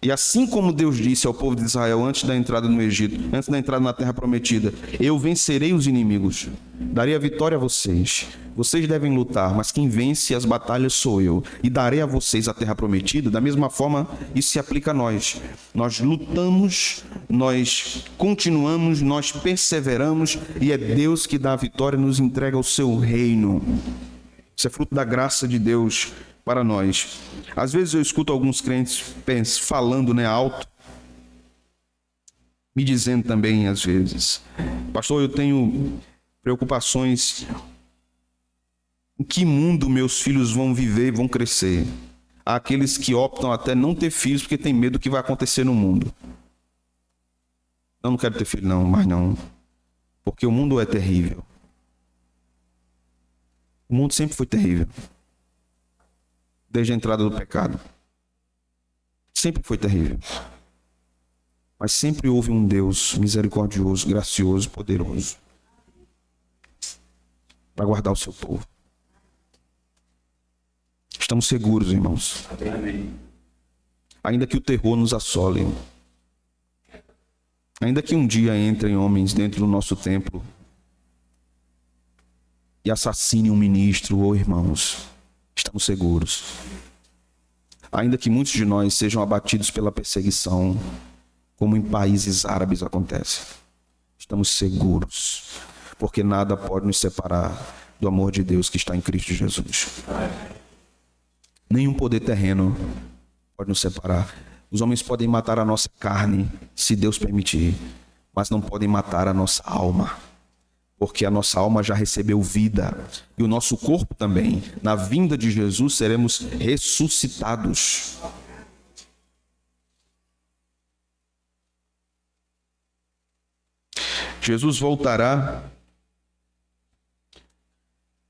E assim como Deus disse ao povo de Israel antes da entrada no Egito, antes da entrada na terra prometida, eu vencerei os inimigos, darei a vitória a vocês. Vocês devem lutar, mas quem vence as batalhas sou eu. E darei a vocês a terra prometida. Da mesma forma, isso se aplica a nós. Nós lutamos, nós continuamos, nós perseveramos, e é Deus que dá a vitória e nos entrega o seu reino. Isso é fruto da graça de Deus para nós. Às vezes eu escuto alguns crentes falando, alto, me dizendo também, às vezes, pastor, eu tenho preocupações. Em que mundo meus filhos vão viver, vão crescer? Há aqueles que optam até não ter filhos porque tem medo do que vai acontecer no mundo. Não quero ter filho, não, mas não. Porque o mundo é terrível. O mundo sempre foi terrível. Desde a entrada do pecado. Sempre foi terrível. Mas sempre houve um Deus misericordioso, gracioso, poderoso, para guardar o seu povo. Estamos seguros, irmãos. Amém. Ainda que o terror nos assole, ainda que um dia entrem homens dentro do nosso templo e assassinem um ministro ou irmãos, estamos seguros. Ainda que muitos de nós sejam abatidos pela perseguição, como em países árabes acontece, estamos seguros, porque nada pode nos separar do amor de Deus que está em Cristo Jesus. Nenhum poder terreno pode nos separar. Os homens podem matar a nossa carne, se Deus permitir, mas não podem matar a nossa alma, porque a nossa alma já recebeu vida, e o nosso corpo também. Na vinda de Jesus seremos ressuscitados. Jesus voltará,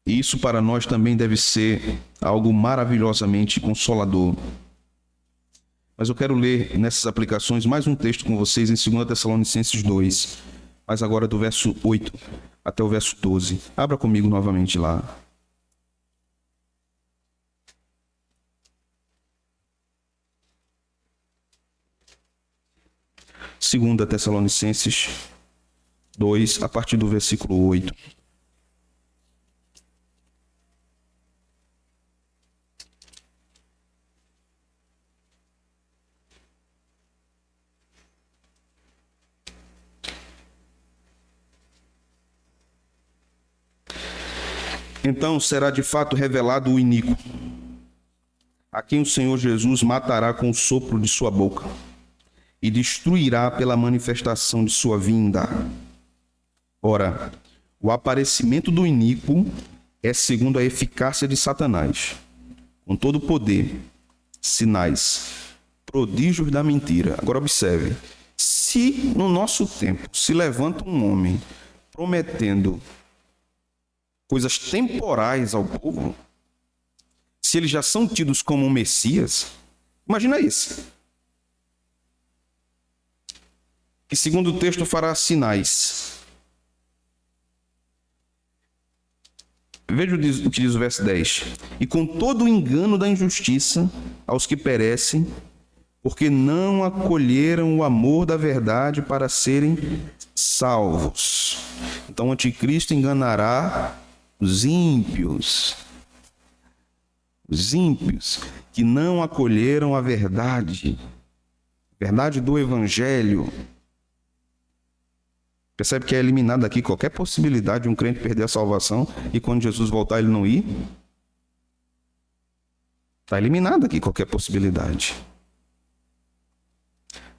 e isso para nós também deve ser algo maravilhosamente consolador. Mas eu quero ler nessas aplicações mais um texto com vocês em 2 Tessalonicenses 2, mas agora do verso 8 até o verso 12. Abra comigo novamente lá. Segunda Tessalonicenses 2, a partir do versículo 8. Então será de fato revelado o iníquo, a quem o Senhor Jesus matará com o sopro de sua boca e destruirá pela manifestação de sua vinda. Ora, o aparecimento do iníquo é segundo a eficácia de Satanás, com todo o poder, sinais, prodígios da mentira. Agora observe, se no nosso tempo se levanta um homem prometendo coisas temporais ao povo, se eles já são tidos como um Messias, imagina isso. Que segundo o texto fará sinais. Veja o que diz o verso 10. E com todo o engano da injustiça aos que perecem, porque não acolheram o amor da verdade para serem salvos. Então o anticristo enganará os ímpios que não acolheram a verdade do Evangelho. Percebe que é eliminada aqui qualquer possibilidade de um crente perder a salvação e quando Jesus voltar ele não ir? Está eliminada aqui qualquer possibilidade.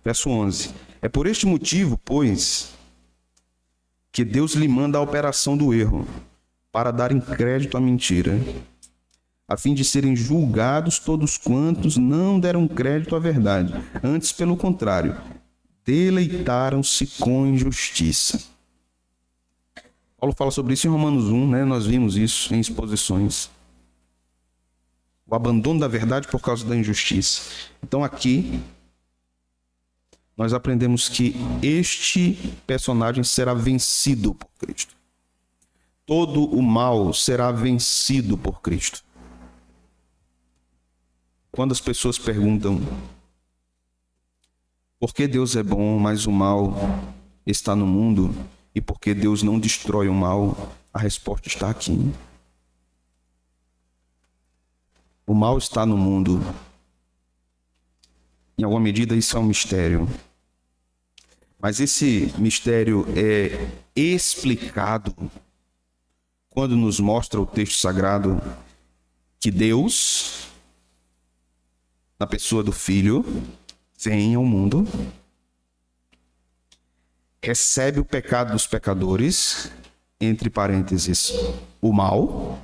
Verso 11. É por este motivo, pois, que Deus lhe manda a operação do erro, para darem crédito à mentira, a fim de serem julgados todos quantos não deram crédito à verdade. Antes, pelo contrário, deleitaram-se com injustiça. Paulo fala sobre isso em Romanos 1, né? Nós vimos isso em exposições. O abandono da verdade por causa da injustiça. Então aqui, nós aprendemos que este personagem será vencido por Cristo. Todo o mal será vencido por Cristo. Quando as pessoas perguntam por que Deus é bom, mas o mal está no mundo, e por que Deus não destrói o mal, a resposta está aqui. O mal está no mundo. Em alguma medida isso é um mistério. Mas esse mistério é explicado quando nos mostra o texto sagrado que Deus, na pessoa do Filho, vem ao mundo, recebe o pecado dos pecadores, entre parênteses, o mal,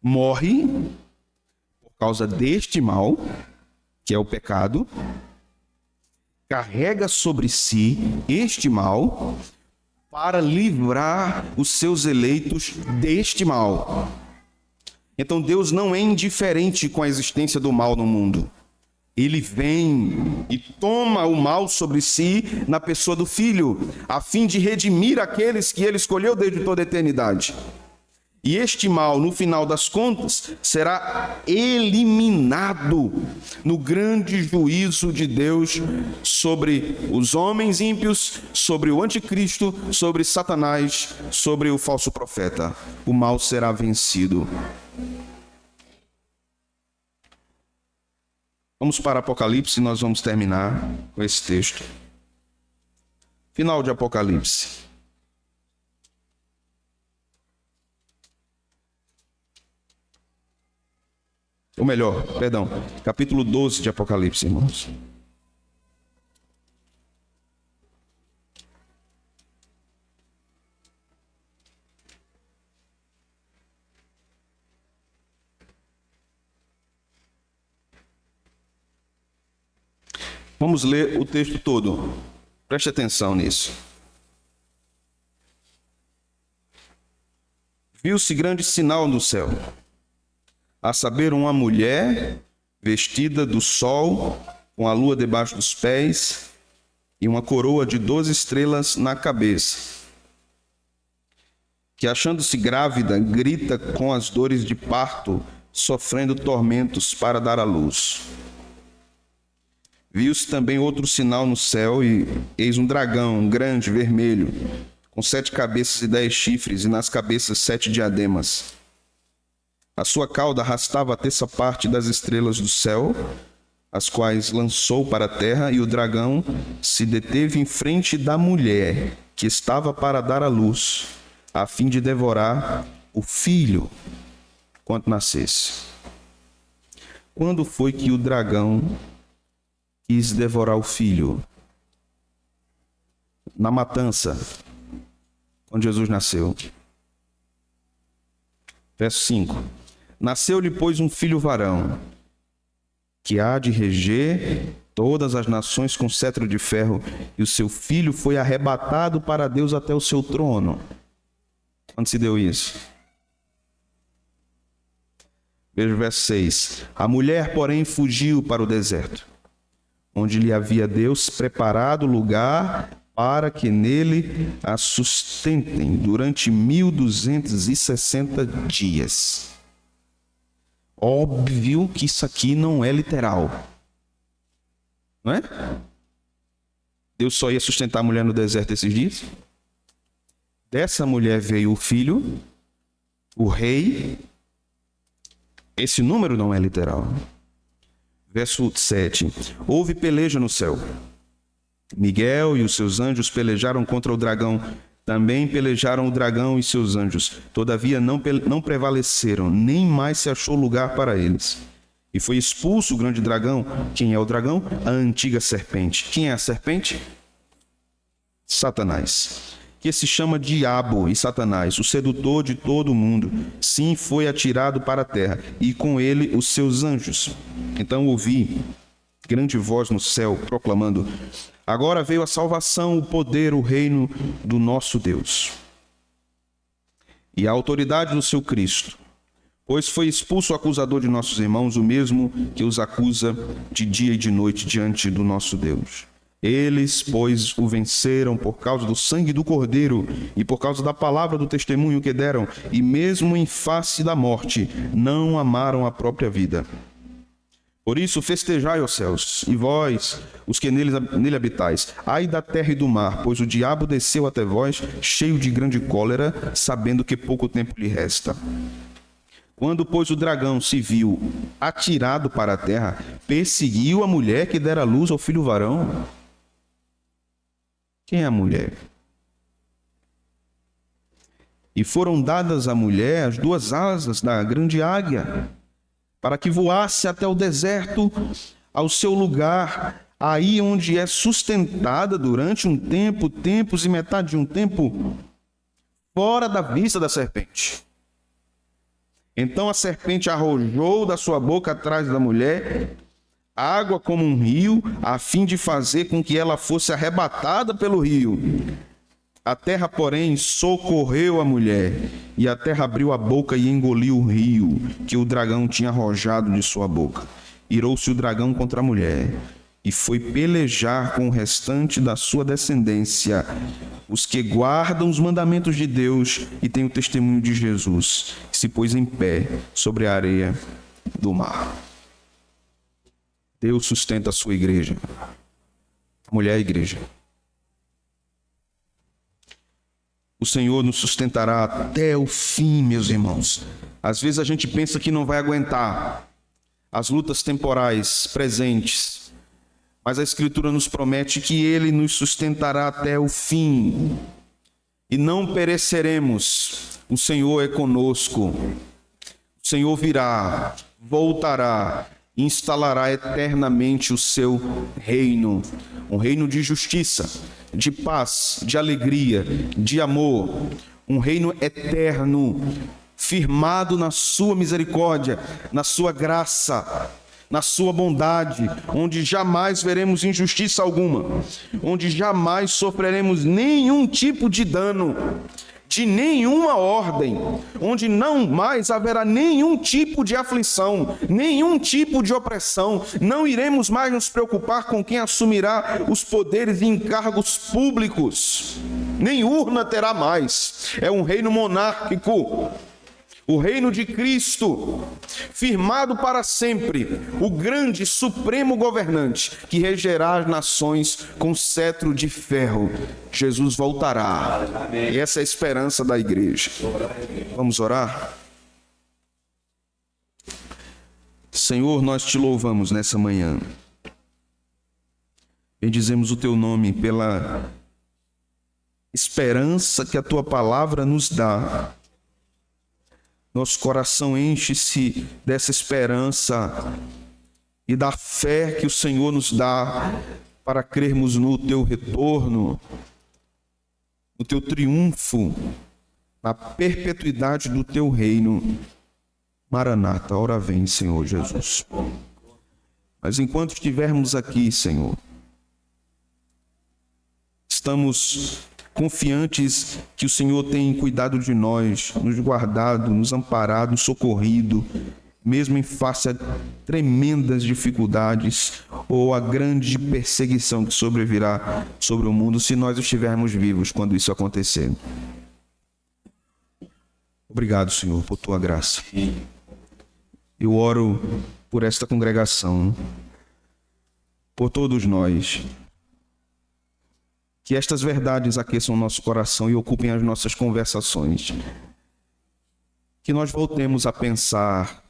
morre por causa deste mal, que é o pecado, carrega sobre si este mal para livrar os seus eleitos deste mal. Então Deus não é indiferente com a existência do mal no mundo. Ele vem e toma o mal sobre si na pessoa do Filho, a fim de redimir aqueles que ele escolheu desde toda a eternidade. E este mal, no final das contas, será eliminado no grande juízo de Deus sobre os homens ímpios, sobre o anticristo, sobre Satanás, sobre o falso profeta. O mal será vencido. Vamos para Apocalipse e nós vamos terminar com esse texto. Final de Apocalipse. Ou melhor, perdão, capítulo 12 de Apocalipse, irmãos. Vamos ler o texto todo. Preste atenção nisso. Viu-se grande sinal no céu, a saber, uma mulher vestida do sol, com a lua debaixo dos pés e uma coroa de 12 estrelas na cabeça, que, achando-se grávida, grita com as dores de parto, sofrendo tormentos para dar à luz. Viu-se também outro sinal no céu, e eis um dragão grande, vermelho, com 7 cabeças e 10 chifres, e nas cabeças 7 diademas. A sua cauda arrastava a terça parte das estrelas do céu, as quais lançou para a terra, e o dragão se deteve em frente da mulher, que estava para dar à luz, a fim de devorar o filho quando nascesse. Quando foi que o dragão quis devorar o filho? Na matança, quando Jesus nasceu. Verso 5. Nasceu-lhe, pois, um filho varão, que há de reger todas as nações com cetro de ferro, e o seu filho foi arrebatado para Deus até o seu trono. Quando se deu isso? Veja o verso 6. A mulher, porém, fugiu para o deserto, onde lhe havia Deus preparado lugar para que nele a sustentem durante 1260 dias. Óbvio que isso aqui não é literal, não é? Deus só ia sustentar a mulher no deserto esses dias. Dessa mulher veio o filho, o rei. Esse número não é literal. Verso 7. Houve peleja no céu. Miguel e os seus anjos pelejaram contra o dragão. Também pelejaram o dragão e seus anjos. Todavia não prevaleceram, nem mais se achou lugar para eles. E foi expulso o grande dragão. Quem é o dragão? A antiga serpente. Quem é a serpente? Satanás, que se chama Diabo e Satanás, o sedutor de todo o mundo. Sim, foi atirado para a terra, e com ele os seus anjos. Então ouvi grande voz no céu, proclamando: agora veio a salvação, o poder, o reino do nosso Deus, e a autoridade do seu Cristo. Pois foi expulso o acusador de nossos irmãos, o mesmo que os acusa de dia e de noite diante do nosso Deus. Eles, pois, o venceram por causa do sangue do Cordeiro e por causa da palavra do testemunho que deram, e mesmo em face da morte, não amaram a própria vida. Por isso, festejai, ó céus, e vós, os que nele habitais. Ai da terra e do mar, pois o diabo desceu até vós, cheio de grande cólera, sabendo que pouco tempo lhe resta. Quando, pois, o dragão se viu atirado para a terra, perseguiu a mulher que dera luz ao filho varão. Quem é a mulher? E foram dadas à mulher as 2 asas da grande águia, para que voasse até o deserto, ao seu lugar, aí onde é sustentada durante um tempo, tempos e metade de um tempo, fora da vista da serpente. Então a serpente arrojou da sua boca atrás da mulher água como um rio, a fim de fazer com que ela fosse arrebatada pelo rio. A terra, porém, socorreu a mulher, e a terra abriu a boca e engoliu o rio que o dragão tinha arrojado de sua boca. Irou-se o dragão contra a mulher, e foi pelejar com o restante da sua descendência, os que guardam os mandamentos de Deus e têm o testemunho de Jesus, que se pôs em pé sobre a areia do mar. Deus sustenta a sua igreja. A mulher é a igreja. O Senhor nos sustentará até o fim, meus irmãos. Às vezes a gente pensa que não vai aguentar as lutas temporais presentes, mas a Escritura nos promete que Ele nos sustentará até o fim. E não pereceremos. O Senhor é conosco. O Senhor virá, voltará, instalará eternamente o seu reino. Um reino de justiça, de paz, de alegria, de amor. Um reino eterno, firmado na sua misericórdia, na sua graça, na sua bondade, onde jamais veremos injustiça alguma, onde jamais sofreremos nenhum tipo de dano, de nenhuma ordem, onde não mais haverá nenhum tipo de aflição, nenhum tipo de opressão. Não iremos mais nos preocupar com quem assumirá os poderes e encargos públicos. Nem urna terá mais. É um reino monárquico, o reino de Cristo, firmado para sempre, o grande supremo governante que regerá as nações com cetro de ferro. Jesus voltará. E essa é a esperança da igreja. Vamos orar? Senhor, nós te louvamos nessa manhã. Bendizemos o teu nome pela esperança que a tua palavra nos dá. Nosso coração enche-se dessa esperança e da fé que o Senhor nos dá para crermos no teu retorno, no teu triunfo, na perpetuidade do teu reino. Maranata, ora vem, Senhor Jesus. Mas enquanto estivermos aqui, Senhor, estamos confiantes que o Senhor tem cuidado de nós, nos guardado, nos amparado, nos socorrido, mesmo em face a tremendas dificuldades ou a grande perseguição que sobrevirá sobre o mundo, se nós estivermos vivos quando isso acontecer. Obrigado, Senhor, por tua graça. Eu oro por esta congregação, por todos nós. Que estas verdades aqueçam o nosso coração e ocupem as nossas conversações. Que nós voltemos a pensar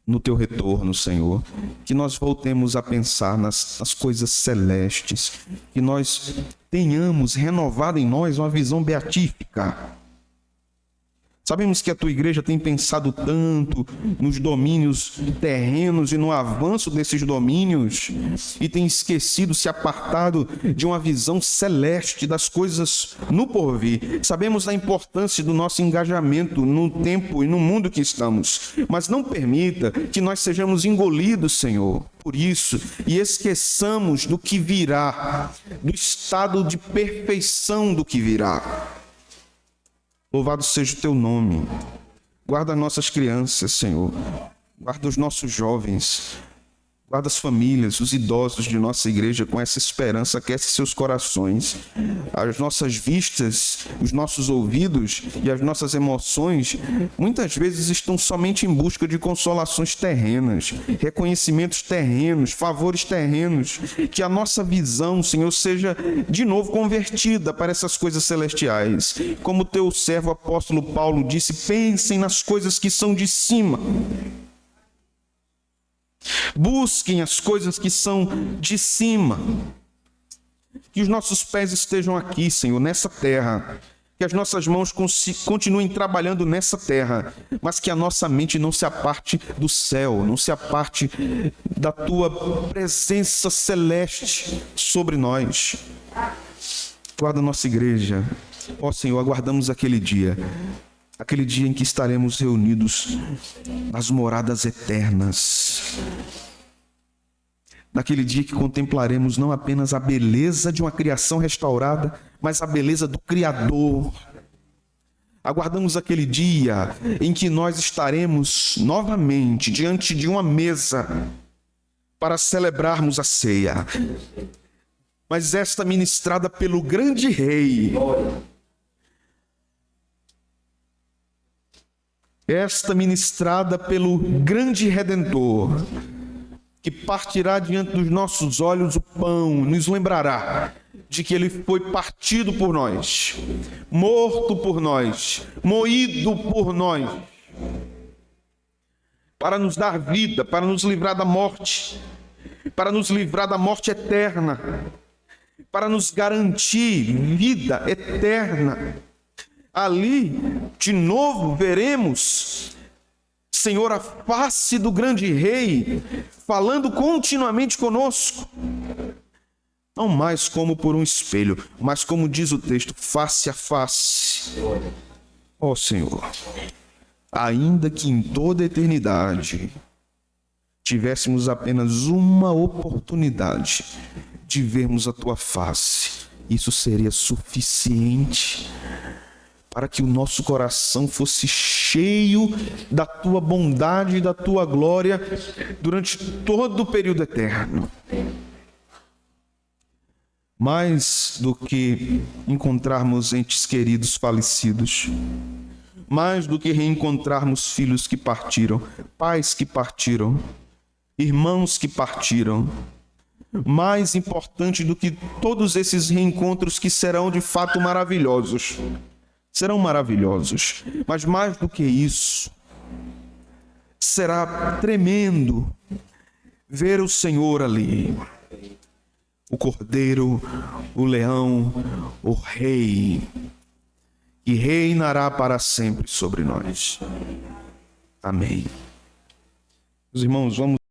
no teu retorno, Senhor. Que nós voltemos a pensar nas coisas celestes. Que nós tenhamos renovado em nós uma visão beatífica. Sabemos que a tua igreja tem pensado tanto nos domínios terrenos e no avanço desses domínios e tem esquecido, se apartado de uma visão celeste das coisas no porvir. Sabemos da importância do nosso engajamento no tempo e no mundo que estamos, mas não permita que nós sejamos engolidos, Senhor, por isso e esqueçamos do que virá, do estado de perfeição do que virá. Louvado seja o teu nome. Guarda as nossas crianças, Senhor. Guarda os nossos jovens. Guarda as famílias, os idosos de nossa igreja com essa esperança. Aquece seus corações. As nossas vistas, os nossos ouvidos e as nossas emoções muitas vezes estão somente em busca de consolações terrenas, reconhecimentos terrenos, favores terrenos. Que a nossa visão, Senhor, seja de novo convertida para essas coisas celestiais. Como o teu servo apóstolo Paulo disse, pensem nas coisas que são de cima. Busquem as coisas que são de cima. Que os nossos pés estejam aqui, Senhor, nessa terra. Que as nossas mãos continuem trabalhando nessa terra. Mas que a nossa mente não se aparte do céu, não se aparte da tua presença celeste sobre nós. Guarda a nossa igreja. Ó Senhor, aguardamos aquele dia em que estaremos reunidos nas moradas eternas. naquele dia que contemplaremos não apenas a beleza de uma criação restaurada, mas a beleza do Criador. Aguardamos aquele dia em que nós estaremos novamente diante de uma mesa para celebrarmos a ceia, mas esta ministrada pelo grande Rei, esta ministrada pelo grande Redentor, que partirá diante dos nossos olhos o pão, nos lembrará de que ele foi partido por nós, morto por nós, moído por nós, para nos dar vida, para nos livrar da morte, para nos livrar da morte eterna, para nos garantir vida eterna. Ali, de novo, veremos, Senhor, a face do grande Rei, falando continuamente conosco, não mais como por um espelho, mas como diz o texto, face a face. Ó Senhor, ainda que em toda a eternidade tivéssemos apenas uma oportunidade de vermos a tua face, isso seria suficiente para que o nosso coração fosse cheio da tua bondade e da tua glória durante todo o período eterno. Mais do que encontrarmos entes queridos falecidos, mais do que reencontrarmos filhos que partiram, pais que partiram, irmãos que partiram, mais importante do que todos esses reencontros que serão de fato maravilhosos, serão maravilhosos, mas mais do que isso, será tremendo ver o Senhor ali, o Cordeiro, o Leão, o Rei, que reinará para sempre sobre nós. Amém. Meus irmãos, vamos